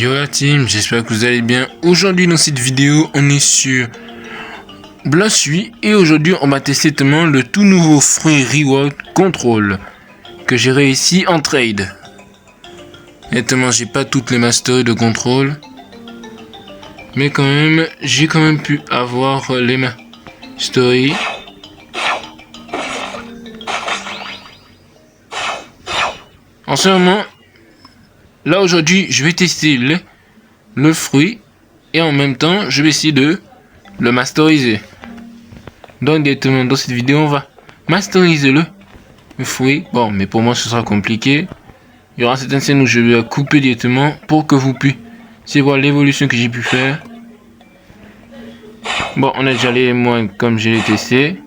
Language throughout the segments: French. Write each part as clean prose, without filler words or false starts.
Yo la team, j'espère que vous allez bien. Aujourd'hui dans cette vidéo, on est sur Blossui et aujourd'hui on va tester le tout nouveau fruit Reward Control que j'ai réussi en trade. Honnêtement, j'ai pas toutes les masteries de contrôle, mais quand même, j'ai quand même pu avoir les masteries. En ce moment, là aujourd'hui, je vais tester le fruit et en même temps, je vais essayer de le masteriser. Donc directement dans cette vidéo, on va masteriser le fruit. Bon, mais pour moi, ce sera compliqué. Il y aura certaines scènes où je vais couper directement pour que vous puissiez voir l'évolution que j'ai pu faire. Bon, on a déjà les moines comme je l'ai testé.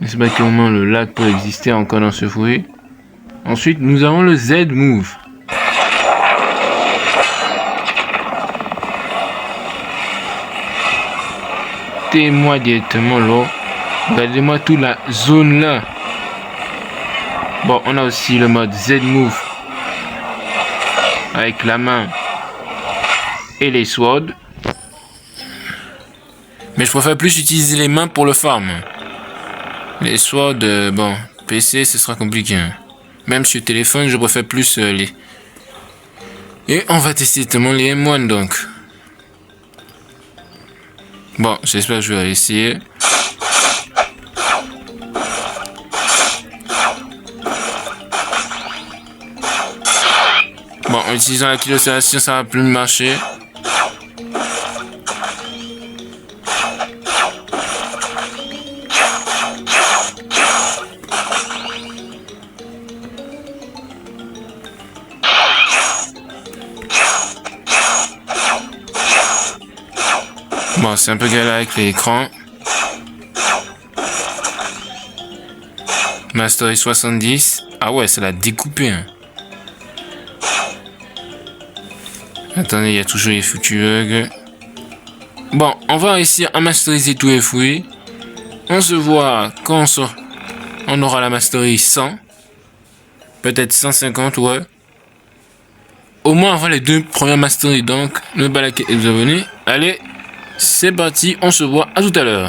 N'est-ce pas qu'au moment le lag peut exister encore dans ce fruit. Ensuite, nous avons le Z Move. Regardez-moi directement là. Regardez-moi toute la zone là. Bon, on a aussi le mode Z Move. Avec la main et les swords. Mais je préfère plus utiliser les mains pour le farm. Les swords, bon, PC, ce sera compliqué. Même sur téléphone, je préfère plus les... Et on va tester directement les M1 donc. Bon, j'espère que je vais essayer. Bon, en utilisant la kilosation, ça va plus marcher. Bon, c'est un peu galère avec l'écran. Mastery 70. Ah ouais, ça l'a découpé. Hein. Attendez, il y a toujours les foutus bugs. Bon, on va réussir à masteriser tous les fruits. On se voit quand on aura la mastery 100. Peut-être 150, ouais. Au moins, on va les deux premières masteries. Donc, ne pas liker et vous abonner. Allez, c'est parti, on se voit à tout à l'heure.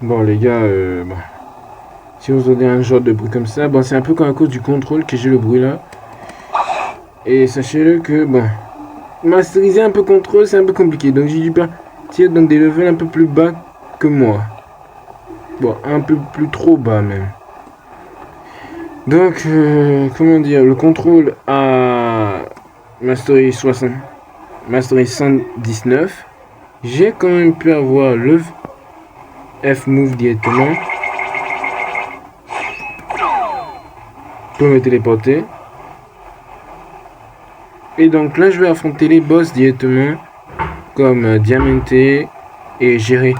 Bon les gars, bon. Si vous entendez un genre de bruit comme ça, bon c'est un peu comme à cause du contrôle que j'ai le bruit là. Et sachez-le que bon, masteriser un peu contrôle c'est un peu compliqué. Donc j'ai dû partir dans des levels un peu plus bas que moi. Bon, un peu plus trop bas même. Donc, comment dire, le contrôle à Mastery 60, Mastery 119. J'ai quand même pu avoir le F-Move directement pour me téléporter. Et donc là, je vais affronter les boss directement comme Diamanté et Jérémy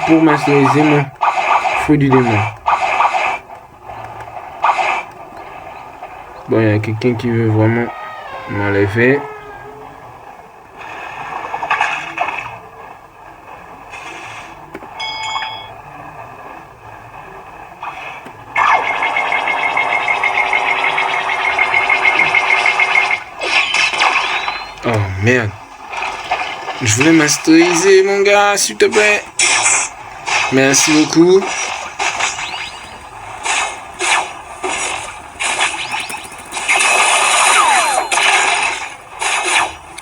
pour masteriser mon fruit du démon. Bon, il y a quelqu'un qui veut vraiment m'enlever. Oh merde. Je voulais masteriser mon gars, s'il te plaît. Merci beaucoup.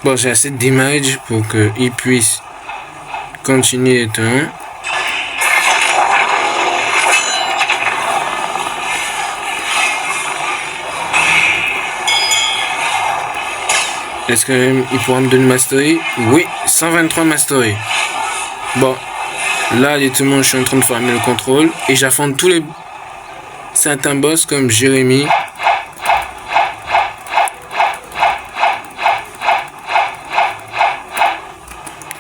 Bon, j'ai assez de damage pour qu'il puisse continuer d'être un. Est-ce qu'il pourra me donner une mastery? Oui, 123 mastery. Bon, là, directement, je suis en train de farmer le contrôle. Et j'affronte tous les certains boss comme Jérémy.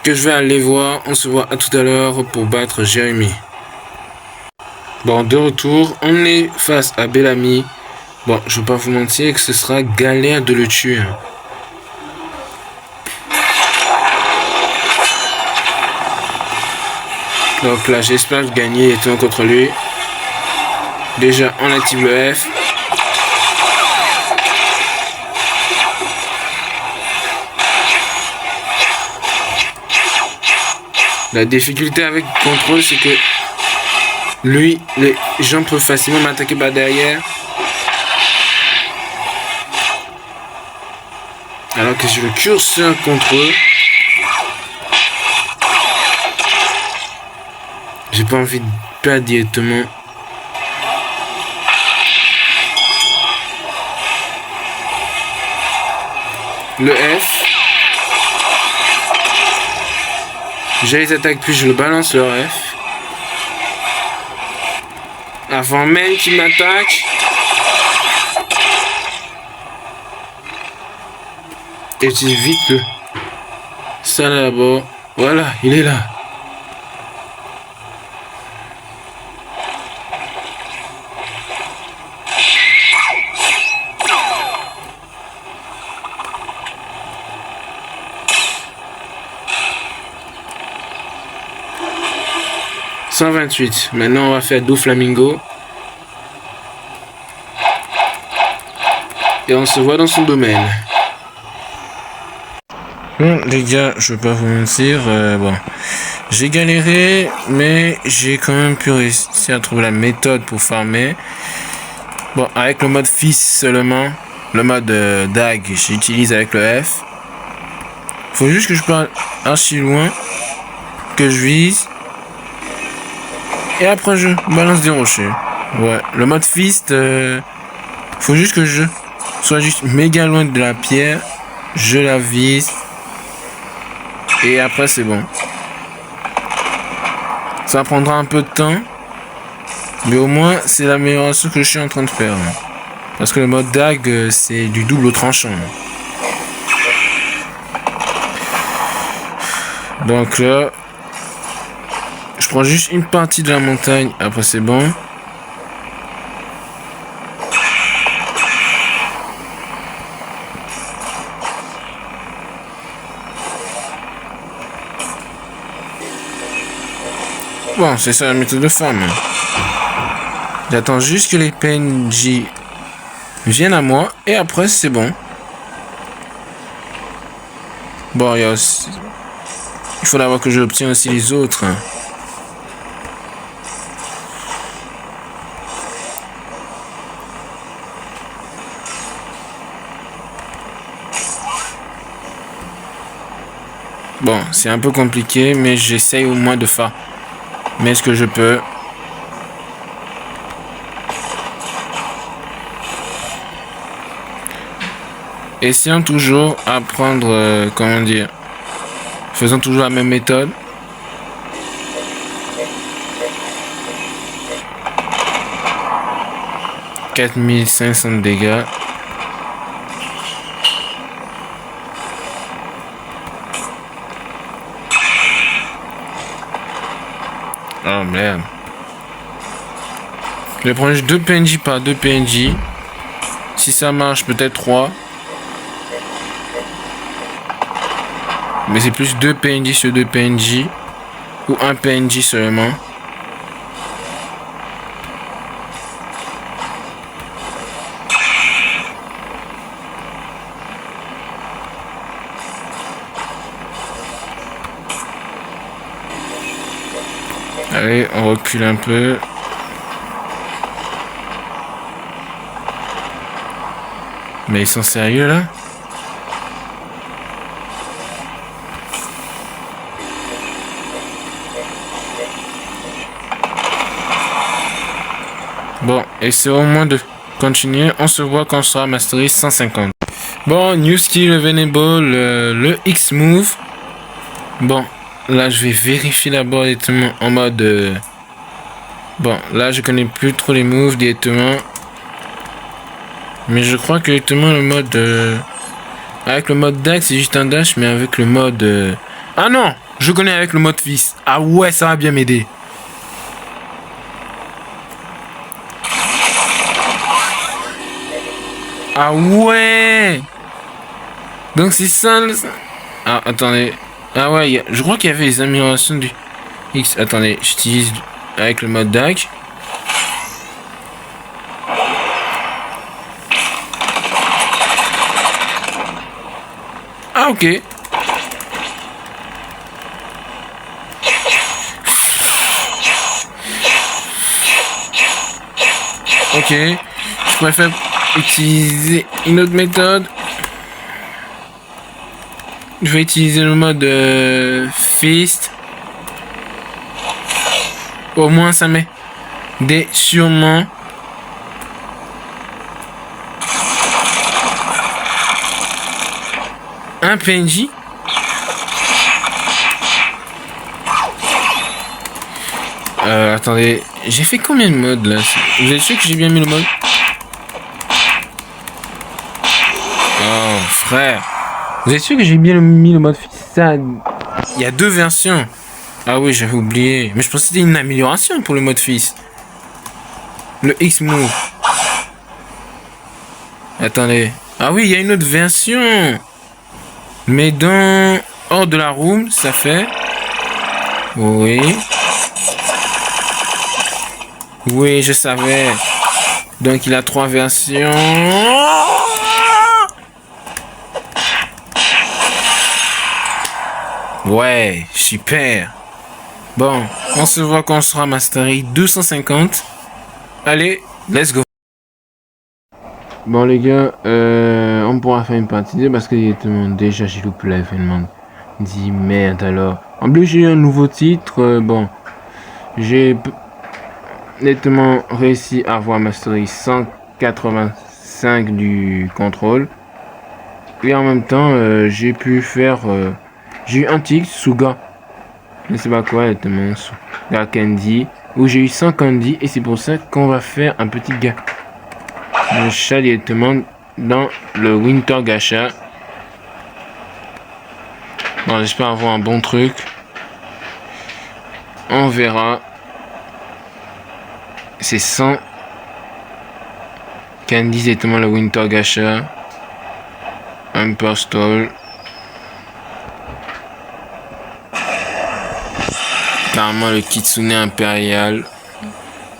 Que je vais aller voir. On se voit à tout à l'heure pour battre Jérémy. Bon, de retour, on est face à Bellamy. Bon, je vais pas vous mentir que ce sera galère de le tuer. Donc là, j'espère gagner et tout contre lui. Déjà, on active le F. La difficulté avec le contrôle, c'est que lui, les gens peuvent facilement m'attaquer par derrière. Alors que j'ai le curseur contre eux. J'ai pas envie de perdre directement. Le F. J'ai les attaques plus je le balance le F. Avant même qu'il m'attaque. Et j'utilise vite le... Ça là-bas. Voilà, il est là. « 128. Maintenant, on va faire Do Flamingo. Et on se voit dans son domaine. Bon, les gars, je vais pas vous mentir. Bon, j'ai galéré, mais j'ai quand même pu réussir à trouver la méthode pour farmer. Bon, avec le mode fils seulement. Le mode DAG, j'utilise avec le F. Faut juste que je parte archi loin. Que je vise. Et après je balance des rochers. Ouais, le mode fist, faut juste que je sois juste méga loin de la pierre. Je la vise. Et après c'est bon. Ça prendra un peu de temps. Mais au moins c'est l'amélioration que je suis en train de faire. Parce que le mode DAG c'est du double tranchant. Donc là... Je prends juste une partie de la montagne, après c'est bon. Bon, c'est ça la méthode de farm. J'attends juste que les PNJ viennent à moi et après c'est bon. Bon, il y a aussi... Il faut d'abord que j'obtienne aussi les autres. Bon, c'est un peu compliqué, mais j'essaye au moins de faire. Mais ce que je peux. Essayons toujours à prendre, comment dire, faisons toujours la même méthode. « 4500 de dégâts. » Oh merde. Je vais prendre juste 2 PNJ par 2 PNJ. Si ça marche, peut-être 3. Mais c'est plus 2 PNJ sur 2 PNJ. Ou 1 PNJ seulement. Allez, on recule un peu. Mais ils sont sérieux là? Bon, essayons au moins de continuer. On se voit quand on sera mastery 150. Bon, new skill available, le X-move. Bon. Là, je vais vérifier d'abord directement en mode... Bon, là, je connais plus trop les moves directement. Mais je crois que directement le mode... Avec le mode DAG, c'est juste un dash, mais avec le mode... Ah non! Je connais avec le mode fils. Ah ouais, ça va bien m'aider. Ah ouais! Donc c'est ça... Ah, attendez... Ah ouais, je crois qu'il y avait les améliorations du X. Attendez, j'utilise avec le mode DAG. Ah ok. Ok. Je préfère utiliser une autre méthode. Je vais utiliser le mode Fist. Au moins ça met des sûrement. Un PNJ. Attendez, j'ai fait combien de modes là? Vous êtes sûr que j'ai bien mis le mode? Oh frère, vous êtes sûr que j'ai bien mis le mode ça? Il y a 2 versions. Ah oui, j'avais oublié. Mais je pensais que c'était une amélioration pour le mode fils. Le X-Move. Attendez. Ah oui, il y a une autre version. Mais dans hors de la room, ça fait. Oui. Oui, je savais. Donc il a 3 versions. Ouais, super. Bon, on se voit quand on sera mastery 250. Allez, let's go. Bon les gars, on pourra faire une partie parce que déjà j'ai loupé l'événement. Dis merde alors. En plus j'ai eu un nouveau titre. Bon, j'ai nettement réussi à avoir mastery 185 du contrôle. Et en même temps, j'ai pu faire... j'ai eu un titre, Suga. Je ne sais pas quoi, nettement, Suga Candy. Où j'ai eu 100 candy. Et c'est pour ça qu'on va faire un petit gars. Le chat directement dans le Winter Gacha. Bon, j'espère avoir un bon truc. On verra. C'est 100 candy directement le Winter Gacha. Un Stall. Carrément le Kitsune Impérial.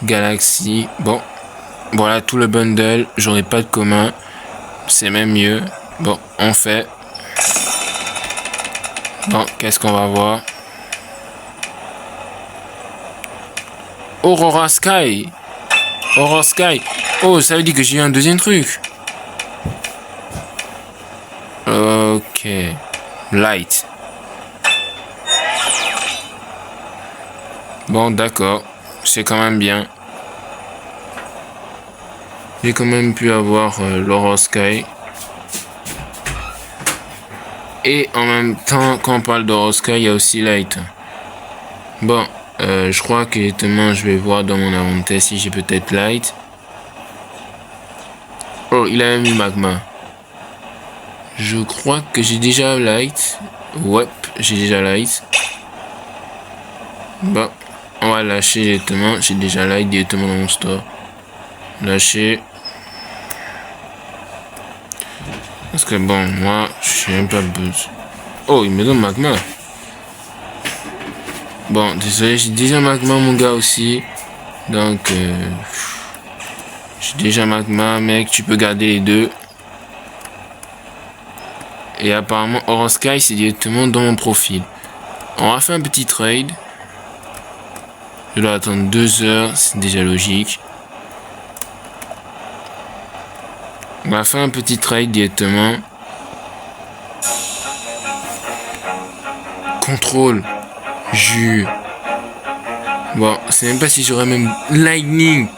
Galaxy. Bon. Voilà tout le bundle. J'aurai pas de commun. C'est même mieux. Bon, on fait. Bon, qu'est-ce qu'on va voir? Aurora Sky. Aurora Sky. Oh, ça veut dire que j'ai eu un deuxième truc. Ok. Light. Bon, d'accord. C'est quand même bien. J'ai quand même pu avoir l'Aurora Sky. Et en même temps, quand on parle d'Aurora Sky, il y a aussi Light. Bon, je crois que demain, je vais voir dans mon inventaire si j'ai peut-être Light. Oh, il a même eu Magma. Je crois que j'ai déjà Light. Ouais, j'ai déjà Light. Bon, on va lâcher directement. J'ai déjà Light directement dans mon store. Lâcher. Parce que bon, moi, je suis un peu buzz. Oh, il me donne Magma. Bon, désolé, j'ai déjà Magma, mon gars, aussi. Donc, j'ai déjà Magma, mec, tu peux garder les deux. Et apparemment, Aurora Sky, c'est directement dans mon profil. On va faire un petit trade. Je dois attendre 2 heures, c'est déjà logique. On va faire un petit trade directement. Contrôle. Jus. Bon, c'est même pas si j'aurais même Lightning.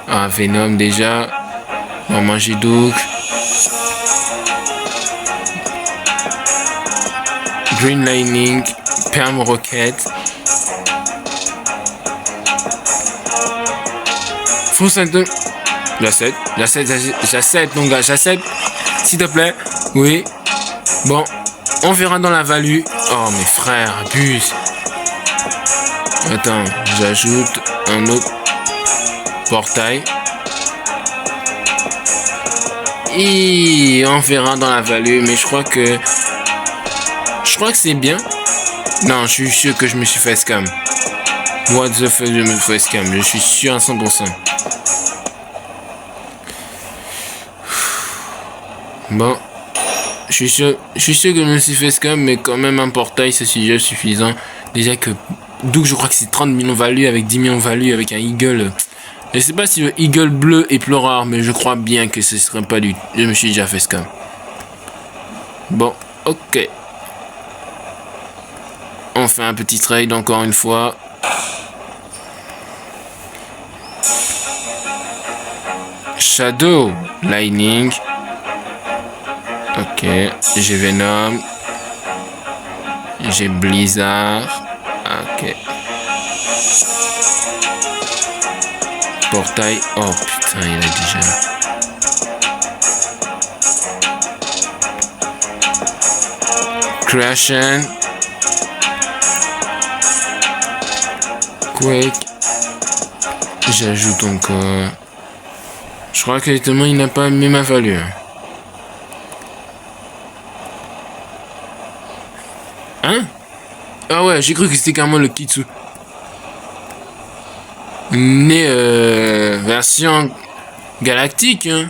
Ah, Venom déjà. On va manger Doug. Green Lightning. Perm Rocket. Faux symptôme. J'accepte, mon gars, j'accepte. S'il te plaît. Oui. Bon, on verra dans la value. Oh, mes frères, abuse. Attends, j'ajoute un autre portail. Et on verra dans la value, mais je crois que c'est bien. Non, je suis sûr que je me suis fait scam. What the fuck, je me fais scam. Je suis sûr à 100%. Bon, je suis sûr que je me suis fait scam, mais quand même un portail c'est déjà suffisant. Déjà que, d'où je crois que c'est 30 millions value avec 10 millions value avec un eagle. Je sais pas si le Eagle bleu est plus rare, mais je crois bien que ce serait pas du... Je me suis déjà fait scam. Bon, ok. On fait un petit trade encore une fois. Shadow, Lightning. Ok, j'ai Venom. J'ai Blizzard. Ok. Portail. Oh putain, il a déjà. Crashen. Quake. J'ajoute encore. Je crois que justement il n'a pas mis ma valeur. Hein? Ah ouais, j'ai cru que c'était carrément le Kitsu. Né version galactique, hein.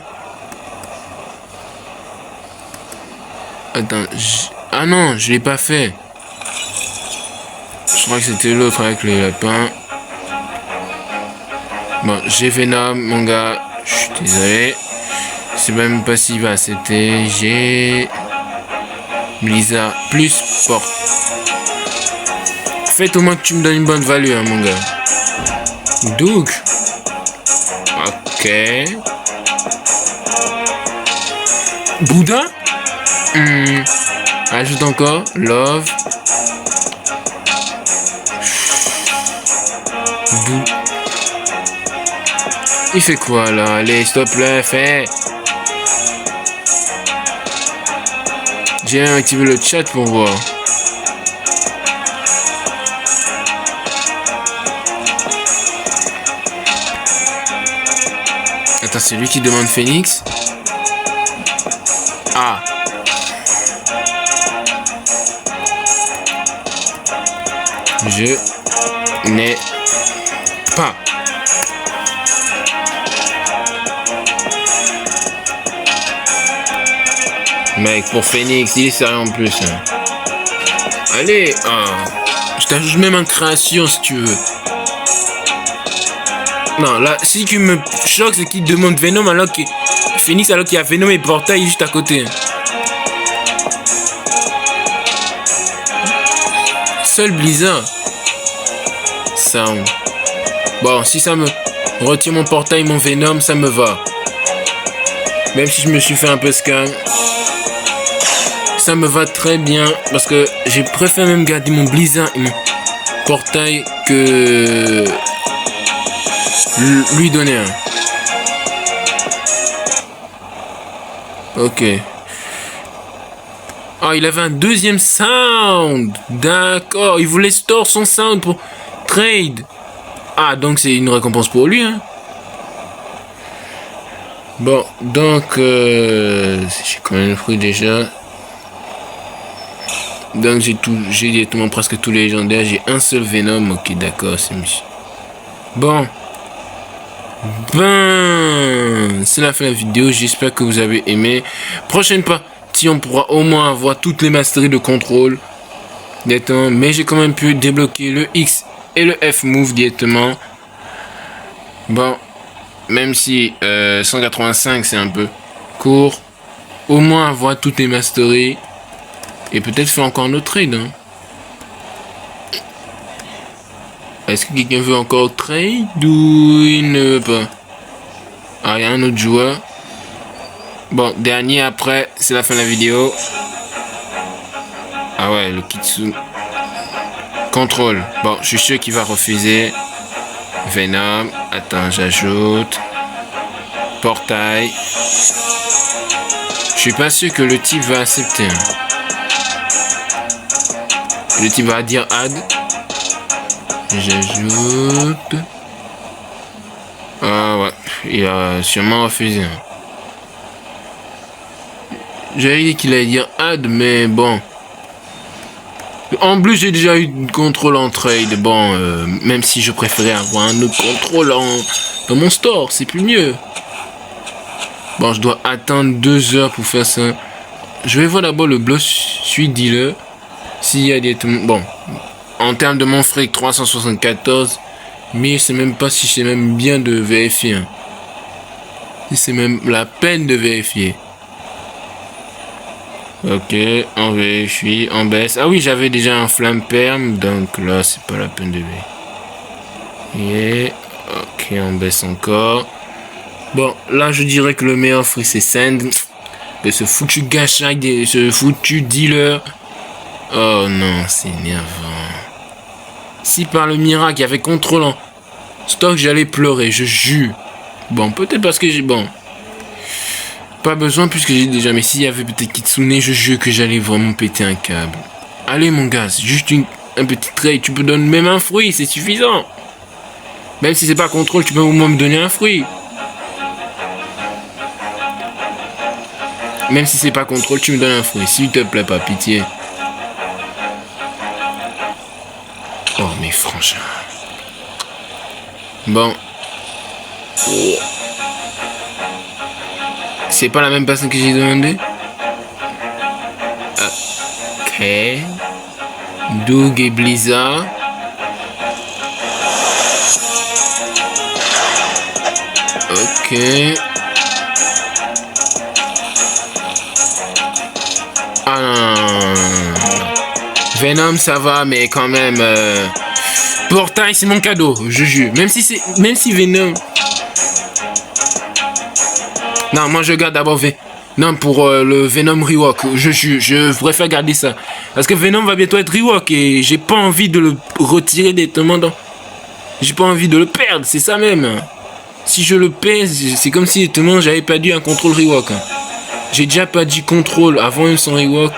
Attends, ah non, je l'ai pas fait. Je crois que c'était l'autre avec les lapins. Bon, j'ai Venom, mon gars. Je suis désolé. C'est même pas s'il va accepter. J'ai Blizzard plus Sport. Faites au moins que tu me donnes une bonne value, hein, mon gars. Doug. Ok. Bouddha. Ajoute encore. Love. Il fait quoi là? Allez, s'il te plaît, fais. J'ai activé le chat pour voir. Attends, c'est lui qui demande Phoenix? Ah. Je n'ai pas. Mec, pour Phoenix, il est sérieux en plus. Hein. Allez, je t'ajoute même en création si tu veux. Non, là, si tu me choques, c'est qu'il demande Venom alors que Phoenix, alors qu'il y a Venom et Portail juste à côté. Seul Blizzard. Sound. Bon, si ça me retire mon Portail, mon Venom, ça me va. Même si je me suis fait un peu scam. Ça me va très bien. Parce que j'ai préféré même garder mon Blizzard et mon Portail que lui donner un. Ok. Ah, il avait un deuxième sound. D'accord. Il voulait store son sound pour trade. Ah, donc c'est une récompense pour lui, hein. Bon, donc j'ai quand même le fruit déjà. Donc j'ai directement presque tous les légendaires. J'ai un seul Venom. Ok, d'accord, c'est mieux. Bon. Ben, c'est la fin de la vidéo. J'espère que vous avez aimé. Prochaine partie, on pourra au moins avoir toutes les masteries de contrôle. Directement. Mais j'ai quand même pu débloquer le X et le F move directement. Bon. Même si 185 c'est un peu court. Au moins avoir toutes les masteries. Et peut-être faire encore un autre trade. Hein. Est-ce que quelqu'un veut encore trade ou il ne veut pas? Ah, il y a un autre joueur. Bon, dernier après, c'est la fin de la vidéo. Ah ouais, le Kitsu. Contrôle. Bon, je suis sûr qu'il va refuser. Venom. Attends, j'ajoute. Portail. Je suis pas sûr que le type va accepter. Hein. Le type va dire add. J'ajoute. Ah ouais, il a sûrement refusé. J'avais dit qu'il allait dire add, mais bon. En plus, j'ai déjà eu de contrôle en trade. Bon, même si je préférais avoir un autre contrôle dans mon store, c'est plus mieux. Bon, je dois attendre 2 heures pour faire ça. Je vais voir d'abord le bloc suite dealer. S'il y a des... Bon, en termes de mon fric, 374. Mais je sais même pas si c'est même bien de vérifier. Hein. Si c'est même la peine de vérifier. Ok, on vérifie, on baisse. Ah oui, j'avais déjà un flamme perm, donc là, c'est pas la peine de vérifier. Ok, on baisse encore. Bon, là, je dirais que le meilleur fruit, c'est Sand. Mais ce foutu gâchis, ce foutu dealer. Oh non, c'est énervant. Si par le miracle, il y avait contrôle en stock, j'allais pleurer, je jure. Bon, peut-être parce que j'ai... Bon. Pas besoin puisque j'ai déjà... Mais s'il y avait peut-être Kitsune, je jure que j'allais vraiment péter un câble. Allez mon gars, c'est juste un petit trade. Tu peux donner même un fruit, c'est suffisant. Même si c'est pas contrôle, tu peux au moins me donner un fruit. Même si c'est pas contrôle, tu me donnes un fruit. S'il te plaît, pas pitié. Oh, mais franchement. Bon. C'est pas la même personne que j'ai demandé? Ok. Doug et Blizzard. Ok. Ah non. Venom ça va, mais quand même. Portail c'est mon cadeau, je jure. Même si Venom. Non, moi je garde d'abord Non, pour le Venom Rewalk, je jure, je préfère garder ça. Parce que Venom va bientôt être Rewalk et j'ai pas envie de le retirer des demandants. J'ai pas envie de le perdre, c'est ça même. Si je le perds, c'est comme si j'avais perdu un contrôle Rewalk. Hein. J'ai déjà perdu contrôle avant son Rewalk.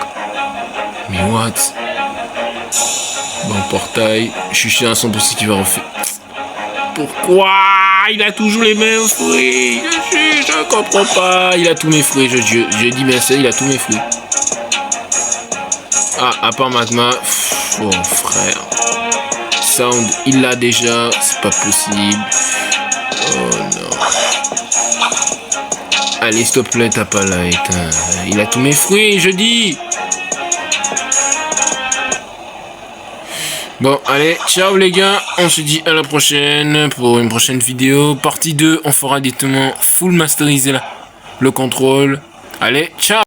Mais what? Bon, portail, je suis sûr à 100% qu'il va refaire. Pourquoi? Il a toujours les mêmes fruits. Je comprends pas. Il a tous mes fruits. Je dis bien ça, il a tous mes fruits. Ah, à part Magma. Oh, frère. Sound, il l'a déjà. C'est pas possible. Oh non. Allez, s'il te plaît, t'as pas light. Hein. Il a tous mes fruits, je dis. Bon, allez, ciao les gars, on se dit à la prochaine pour une prochaine vidéo. Partie 2, on fera directement full masteriser le contrôle. Allez, ciao!